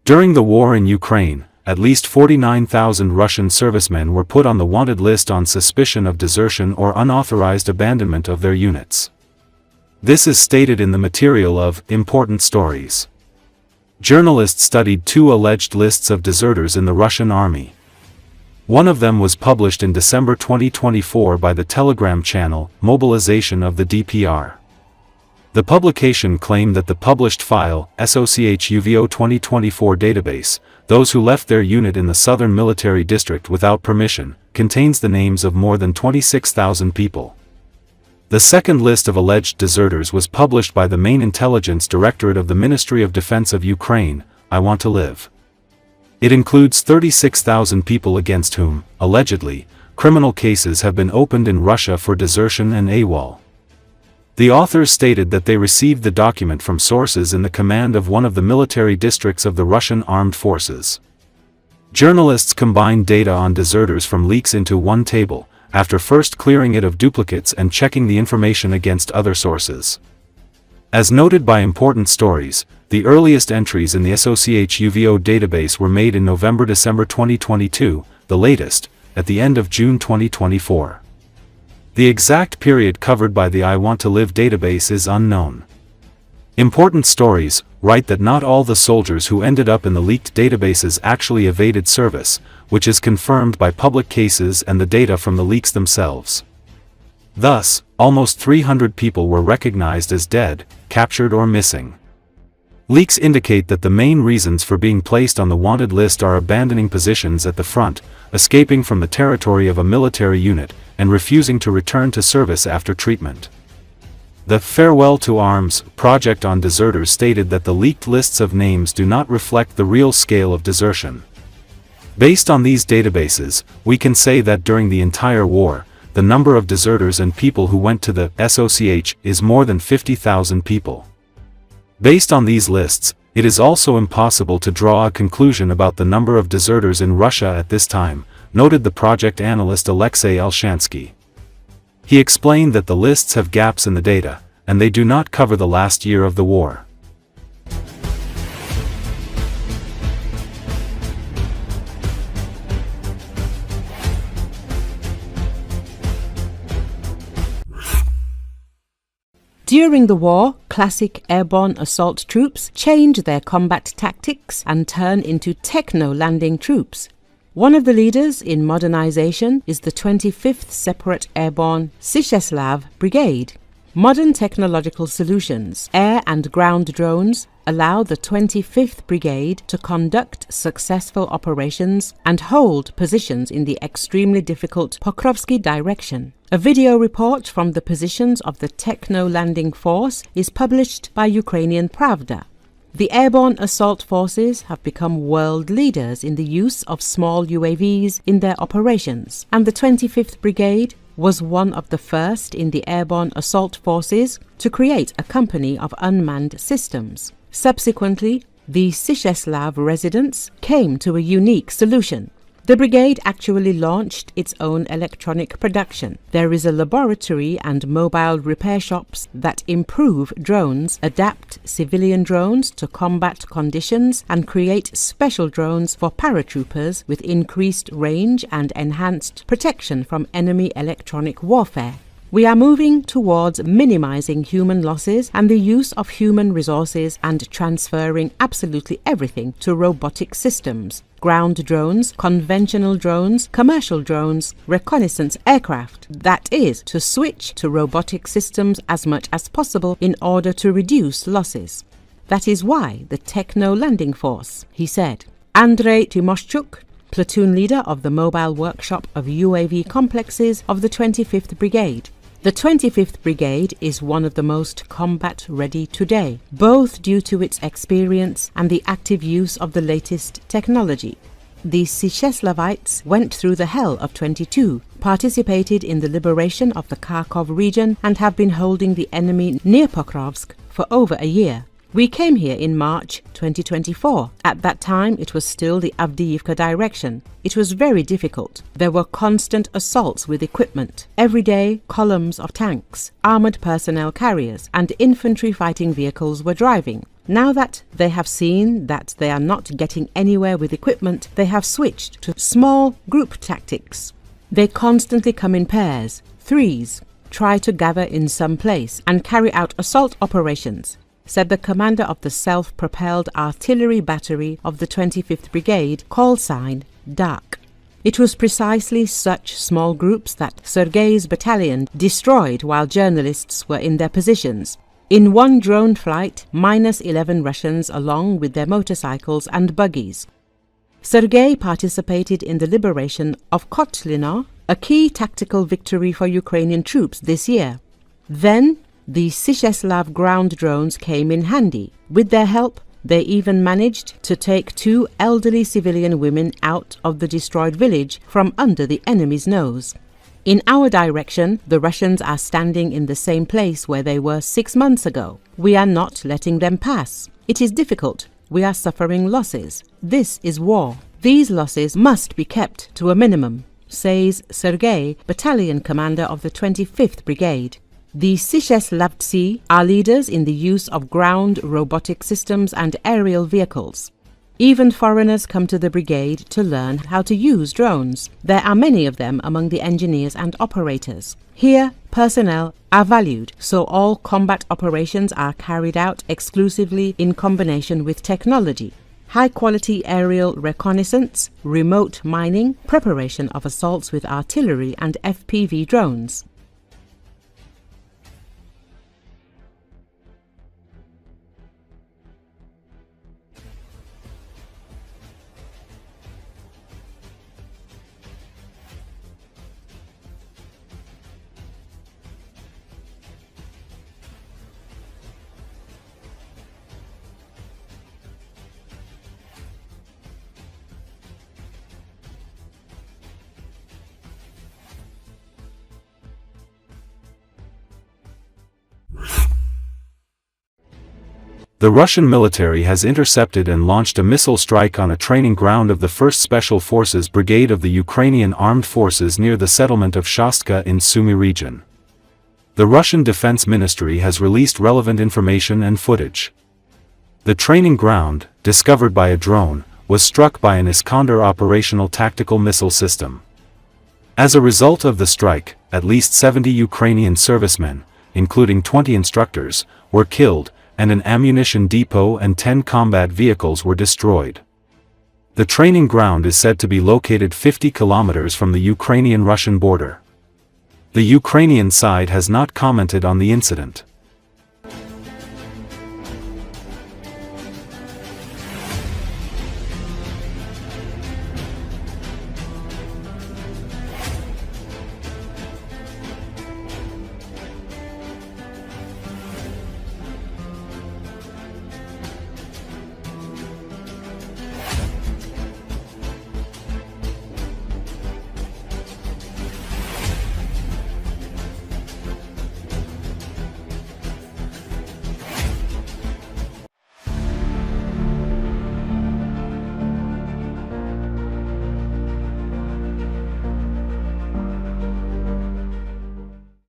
During the war in Ukraine, at least 49,000 Russian servicemen were put on the wanted list on suspicion of desertion or unauthorized abandonment of their units. This is stated in the material of Important Stories. Journalists studied 2 alleged lists of deserters in the Russian army. One of them was published in December 2024 by the Telegram channel Mobilization of the DPR. The publication claimed that the published file, SOCH YuVO 2024 database, those who left their unit in the southern military district without permission, contains the names of more than 26,000 people. The second list of alleged deserters was published by the Main Intelligence Directorate of the Ministry of Defense of Ukraine, I Want to Live. It includes 36,000 people against whom, allegedly, criminal cases have been opened in Russia for desertion and AWOL. The authors stated that they received the document from sources in the command of one of the military districts of the Russian armed forces. Journalists combined data on deserters from leaks into one table, after first clearing it of duplicates and checking the information against other sources. As noted by Important Stories, the earliest entries in the SOCH YuVO database were made in November-December 2022, the latest, at the end of June 2024. The exact period covered by the I Want to Live database is unknown. Important Stories write that not all the soldiers who ended up in the leaked databases actually evaded service, which is confirmed by public cases and the data from the leaks themselves. Thus, almost 300 people were recognized as dead, captured or missing. Leaks indicate that the main reasons for being placed on the wanted list are abandoning positions at the front, escaping from the territory of a military unit, and refusing to return to service after treatment. The Farewell to Arms project on deserters stated that the leaked lists of names do not reflect the real scale of desertion. Based on these databases, we can say that during the entire war, the number of deserters and people who went to the SOCH is more than 50,000 people. Based on these lists, it is also impossible to draw a conclusion about the number of deserters in Russia at this time, noted the project analyst Alexei Alshansky. He explained that the lists have gaps in the data, and they do not cover the last year of the war. During the war, classic airborne assault troops change their combat tactics and turn into techno-landing troops. One of the leaders in modernization is the 25th Separate Airborne Sysheslav Brigade. Modern technological solutions, air and ground drones, allow the 25th Brigade to conduct successful operations and hold positions in the extremely difficult Pokrovsky direction. A video report from the positions of the techno-landing force is published by Ukrainian Pravda. The airborne assault forces have become world leaders in the use of small UAVs in their operations, and the 25th Brigade was one of the first in the airborne assault forces to create a company of unmanned systems. Subsequently, the Sysheslav residents came to a unique solution. The brigade actually launched its own electronic production. There is a laboratory and mobile repair shops that improve drones, adapt civilian drones to combat conditions, and create special drones for paratroopers with increased range and enhanced protection from enemy electronic warfare. We are moving towards minimizing human losses and the use of human resources and transferring absolutely everything to robotic systems. Ground drones, conventional drones, commercial drones, reconnaissance aircraft. That is, to switch to robotic systems as much as possible in order to reduce losses. That is why the techno-landing force, he said. Andrei Timoshchuk, platoon leader of the mobile workshop of UAV complexes of the 25th Brigade. The 25th Brigade is one of the most combat-ready today, both due to its experience and the active use of the latest technology. The Sysheslavites went through the hell of 22, participated in the liberation of the Kharkiv region, and have been holding the enemy near Pokrovsk for over a year. We came here in March 2024. At that time, it was still the Avdiivka direction. It was very difficult. There were constant assaults with equipment. Every day, columns of tanks, armored personnel carriers, and infantry fighting vehicles were driving. Now that they have seen that they are not getting anywhere with equipment, they have switched to small group tactics. They constantly come in pairs, threes, try to gather in some place and carry out assault operations, said the commander of the self-propelled artillery battery of the 25th Brigade, call sign Dark. It was precisely such small groups that Sergei's battalion destroyed while journalists were in their positions. In one drone flight, -11 Russians along with their motorcycles and buggies. Sergei participated in the liberation of Kotlino, a key tactical victory for Ukrainian troops this year. Then, the Sysheslav ground drones came in handy. With their help, they even managed to take 2 elderly civilian women out of the destroyed village from under the enemy's nose. In our direction, the Russians are standing in the same place where they were 6 months ago. We are not letting them pass. It is difficult. We are suffering losses. This is war. These losses must be kept to a minimum, says Sergei, battalion commander of the 25th Brigade. The Syseslavtsi are leaders in the use of ground robotic systems and aerial vehicles. Even foreigners come to the brigade to learn how to use drones. There are many of them among the engineers and operators. Here, personnel are valued, so all combat operations are carried out exclusively in combination with technology. High-quality aerial reconnaissance, remote mining, preparation of assaults with artillery and FPV drones. The Russian military has intercepted and launched a missile strike on a training ground of the 1st Special Forces Brigade of the Ukrainian Armed Forces near the settlement of Shostka in Sumy region. The Russian Defense Ministry has released relevant information and footage. The training ground, discovered by a drone, was struck by an Iskander operational tactical missile system. As a result of the strike, at least 70 Ukrainian servicemen, including 20 instructors, were killed, and an ammunition depot and 10 combat vehicles were destroyed. The training ground is said to be located 50 kilometers from the Ukrainian-Russian border. The Ukrainian side has not commented on the incident.